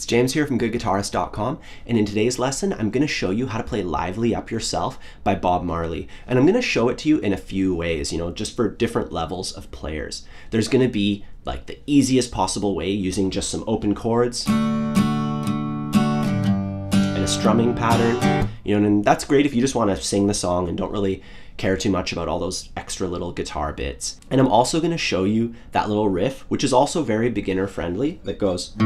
It's James here from goodguitarist.com, and in today's lesson I'm going to show you how to play Lively Up Yourself by Bob Marley. And I'm going to show it to you in a few ways, just for different levels of players. There's going to be like the easiest possible way using just some open chords and a strumming pattern, and that's great if you just want to sing the song and don't really care too much about all those extra little guitar bits. And I'm also going to show you that little riff, which is also very beginner friendly, that goes.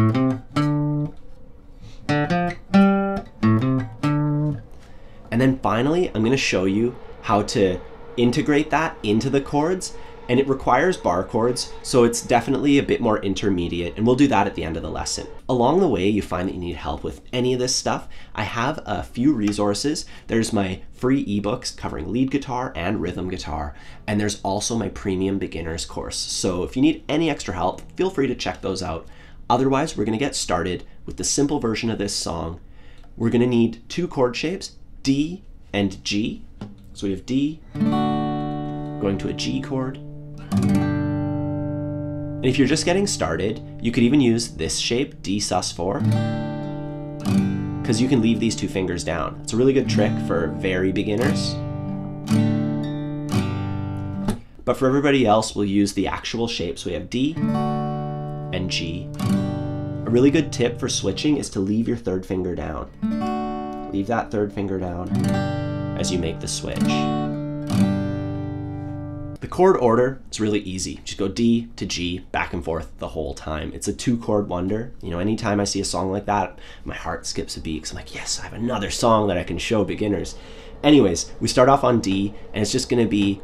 And then finally, I'm going to show you how to integrate that into the chords, and it requires bar chords, so it's definitely a bit more intermediate, and we'll do that at the end of the lesson. Along the way, you find that you need help with any of this stuff, I have a few resources. There's my free ebooks covering lead guitar and rhythm guitar, and there's also my premium beginners course. So if you need any extra help, feel free to check those out. Otherwise, we're going to get started with the simple version of this song. We're going to need two chord shapes, D and G. So we have D going to a G chord. And if you're just getting started, you could even use this shape, D sus4, because you can leave these two fingers down. It's a really good trick for very beginners. But for everybody else, we'll use the actual shapes. We have D and G. A really good tip for switching is to leave your third finger down. Leave that third finger down as you make the switch. The chord order is really easy. Just go D to G, back and forth the whole time. It's a 2-chord wonder. Anytime I see a song like that, my heart skips a beat because I'm like, yes, I have another song that I can show beginners. Anyways, we start off on D, and it's just gonna be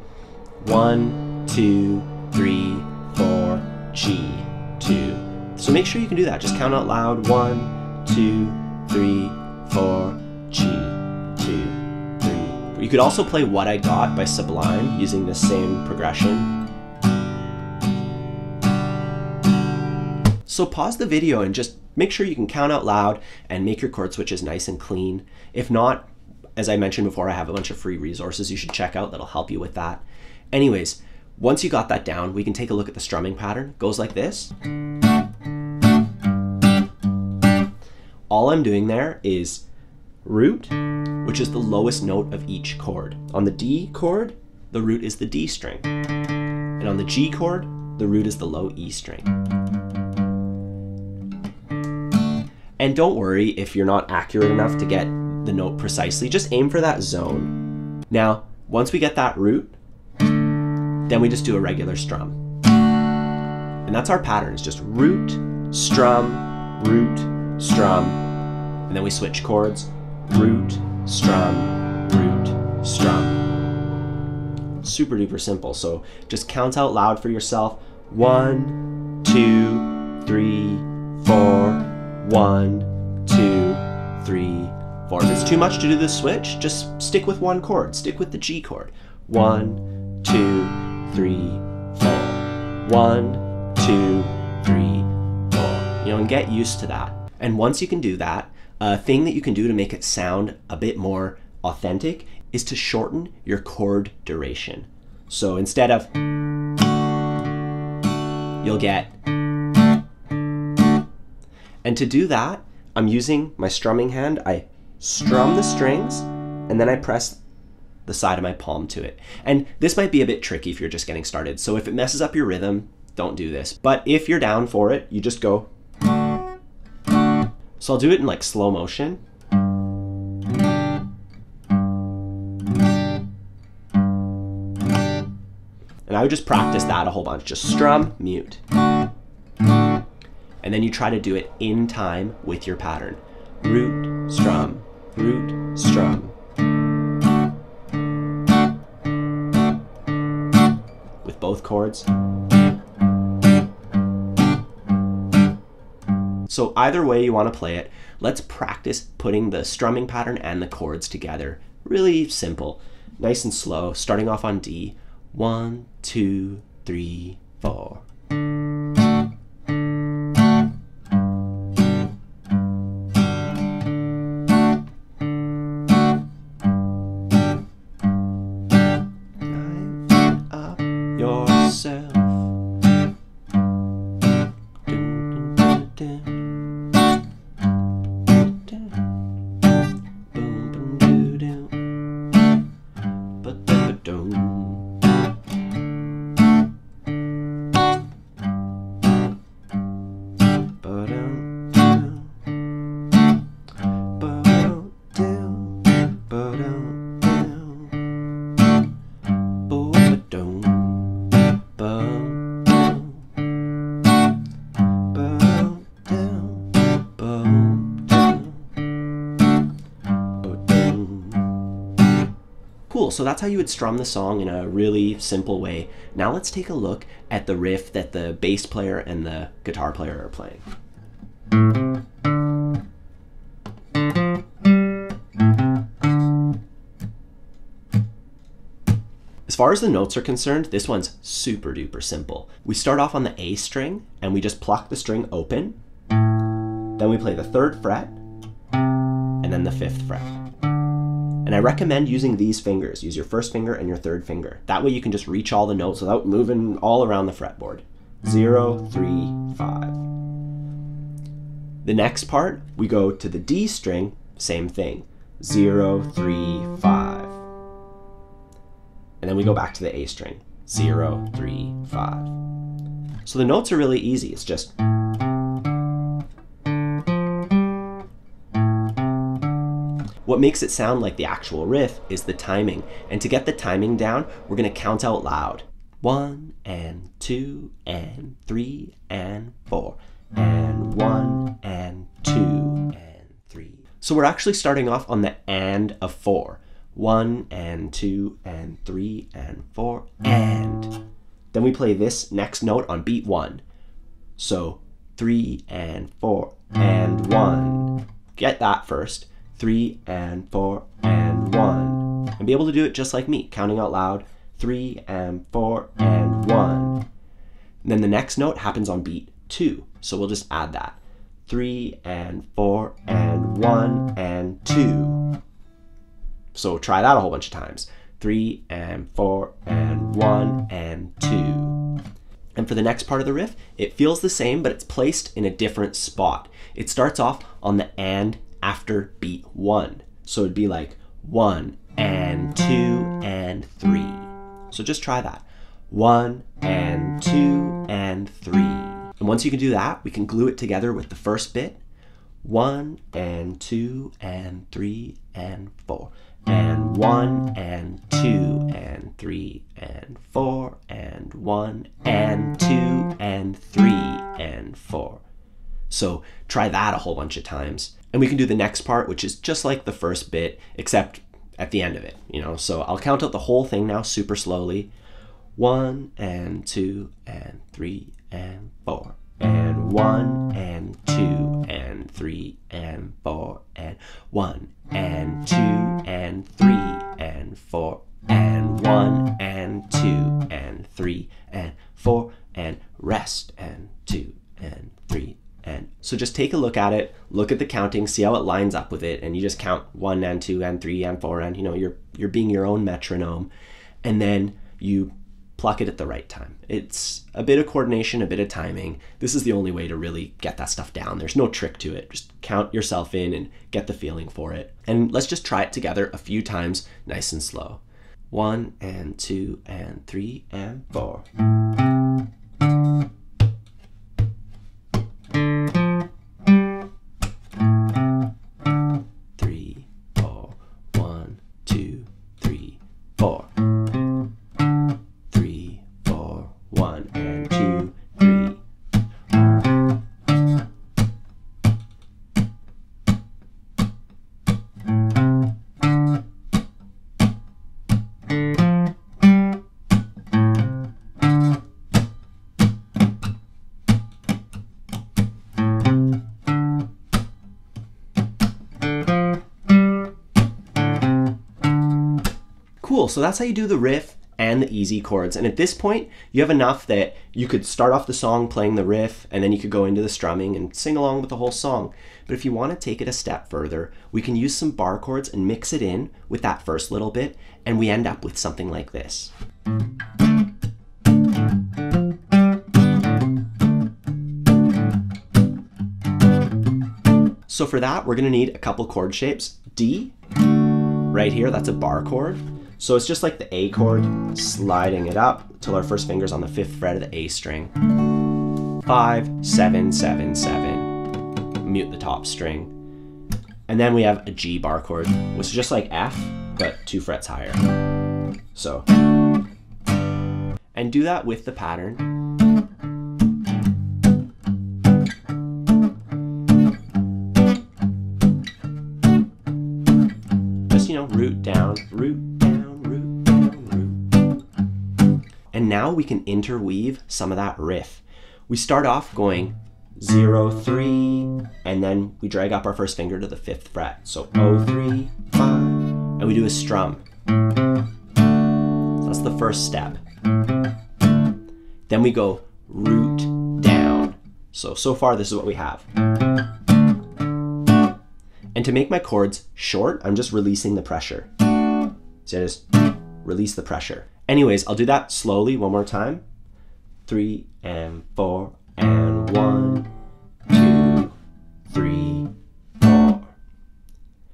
1, 2, 3, 4, G, 2. So make sure you can do that. Just count out loud. 1, 2, 3, 4, G, 2. You could also play What I Got by Sublime using the same progression. So pause the video and just make sure you can count out loud and make your chord switches nice and clean. If not, as I mentioned before, I have a bunch of free resources you should check out that'll help you with that. Anyways, once you got that down, we can take a look at the strumming pattern. It goes like this. All I'm doing there is root, which is the lowest note of each chord. On the D chord, the root is the D string. And on the G chord, the root is the low E string. And don't worry if you're not accurate enough to get the note precisely, just aim for that zone. Now, once we get that root, then we just do a regular strum. And that's our pattern, it's just root, strum, and then we switch chords. Root, strum, root, strum. Super duper simple. So just count out loud for yourself. 1, 2, 3, 4. 1, 2, 3, 4. If it's too much to do the switch, just stick with one chord. Stick with the G chord. 1, 2, 3, 4. 1, 2, 3, 4. And get used to that. And once you can do that, a thing that you can do to make it sound a bit more authentic is to shorten your chord duration. So instead of, you'll get, and to do that, I'm using my strumming hand. I strum the strings and then I press the side of my palm to it. And this might be a bit tricky if you're just getting started. So if it messes up your rhythm, don't do this. But if you're down for it, you just go. So I'll do it in like slow motion. And I would just practice that a whole bunch. Just strum, mute. And then you try to do it in time with your pattern. Root, strum, root, strum. With both chords. So either way you want to play it, let's practice putting the strumming pattern and the chords together. Really simple, nice and slow, starting off on D. 1, 2, 3, 4. Up yourself. Cool, so that's how you would strum the song in a really simple way. Now let's take a look at the riff that the bass player and the guitar player are playing. As far as the notes are concerned, this one's super duper simple. We start off on the A string and we just pluck the string open. Then we play the 3rd fret and then the 5th fret. And I recommend using these fingers. Use your 1st finger and your 3rd finger. That way you can just reach all the notes without moving all around the fretboard. 0, 3, 5. The next part, we go to the D string, same thing. 0, 3, 5. And then we go back to the A string. 0, 3, 5. So the notes are really easy. It's just what makes it sound like the actual riff is the timing. And to get the timing down, we're going to count out loud. 1 and 2 and 3 and 4 and 1 and 2 and 3. So we're actually starting off on the and of 4. 1 and 2 and 3 and 4 and. Then we play this next note on beat 1. So 3 and 4 and 1. Get that first. 3 and 4 and 1. And be able to do it just like me, counting out loud. 3 and 4 and 1. And then the next note happens on beat 2. So we'll just add that. 3 and 4 and 1 and 2. So try that a whole bunch of times. 3 and 4 and 1 and 2. And for the next part of the riff, it feels the same, but it's placed in a different spot. It starts off on the and after beat 1. So it'd be like 1 and 2 and 3. So just try that. 1 and 2 and 3. And once you can do that, we can glue it together with the first bit. 1 and 2 and 3 and 4. And 1 and 2 and 3 and 4 and 1 and 2 and 3 and 4. So try that a whole bunch of times. And we can do the next part, which is just like the first bit, except at the end of it, you know. So I'll count out the whole thing now super slowly. 1 and 2 and 3 and 4. And 1 and 2 and 3 and 4 and 1 and 2 and 3 and 4 and 1 and 2 and 3 and 4 and rest and 2 and 3 and. So just take a look at it, look at the counting, see how it lines up with it, and you just count 1 and 2 and 3 and 4 and, you know, you're being your own metronome, and then you pluck it at the right time. It's a bit of coordination, a bit of timing. This is the only way to really get that stuff down. There's no trick to it. Just count yourself in and get the feeling for it. And let's just try it together a few times, nice and slow. 1 and 2 and 3 and 4. Cool, so that's how you do the riff and the easy chords. And at this point, you have enough that you could start off the song playing the riff, and then you could go into the strumming and sing along with the whole song. But if you want to take it a step further, we can use some bar chords and mix it in with that first little bit, and we end up with something like this. So for that, we're going to need a couple chord shapes. D, right here, that's a bar chord. So it's just like the A chord, sliding it up till our first finger's on the 5th fret of the A string. 5, 7, 7, 7. Mute the top string. And then we have a G bar chord, which is just like F, but 2 frets higher. So, and do that with the pattern. Just, you know, root down, root down, root now we can interweave some of that riff. We start off going 0, 3, and then we drag up our first finger to the 5th fret. So 0, 3, 5, and we do a strum. So that's the first step. Then we go root down. So far this is what we have. And to make my chords short, I'm just releasing the pressure. So I just release the pressure. Anyways, I'll do that slowly one more time. 3 and 4 and 1, 2, 3, 4.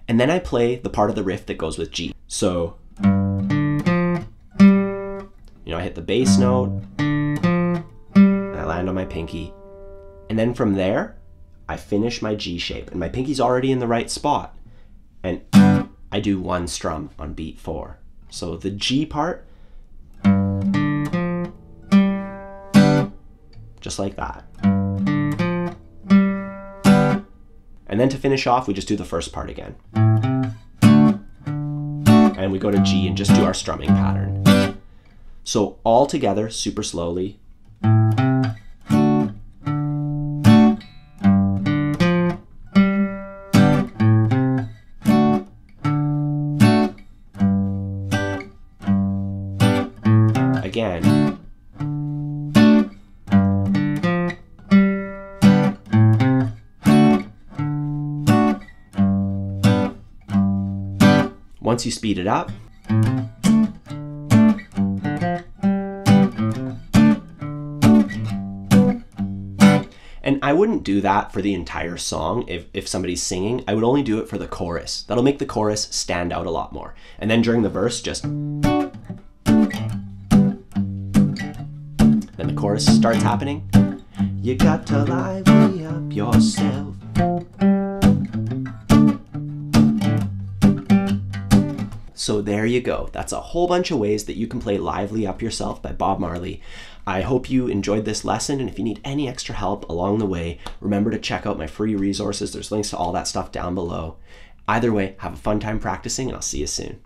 And then I play the part of the riff that goes with G. So, I hit the bass note, and I land on my pinky. And then from there, I finish my G shape, and my pinky's already in the right spot. And I do one strum on beat 4. So the G part, just like that. And then to finish off, we just do the first part again. And we go to G and just do our strumming pattern. So all together, super slowly. Again. Once you speed it up, and I wouldn't do that for the entire song if somebody's singing. I would only do it for the chorus. That'll make the chorus stand out a lot more. And then during the verse, just... Then the chorus starts happening. You got to lively up yourself. So there you go. That's a whole bunch of ways that you can play Lively Up Yourself by Bob Marley. I hope you enjoyed this lesson, and if you need any extra help along the way, remember to check out my free resources. There's links to all that stuff down below. Either way, have a fun time practicing, and I'll see you soon.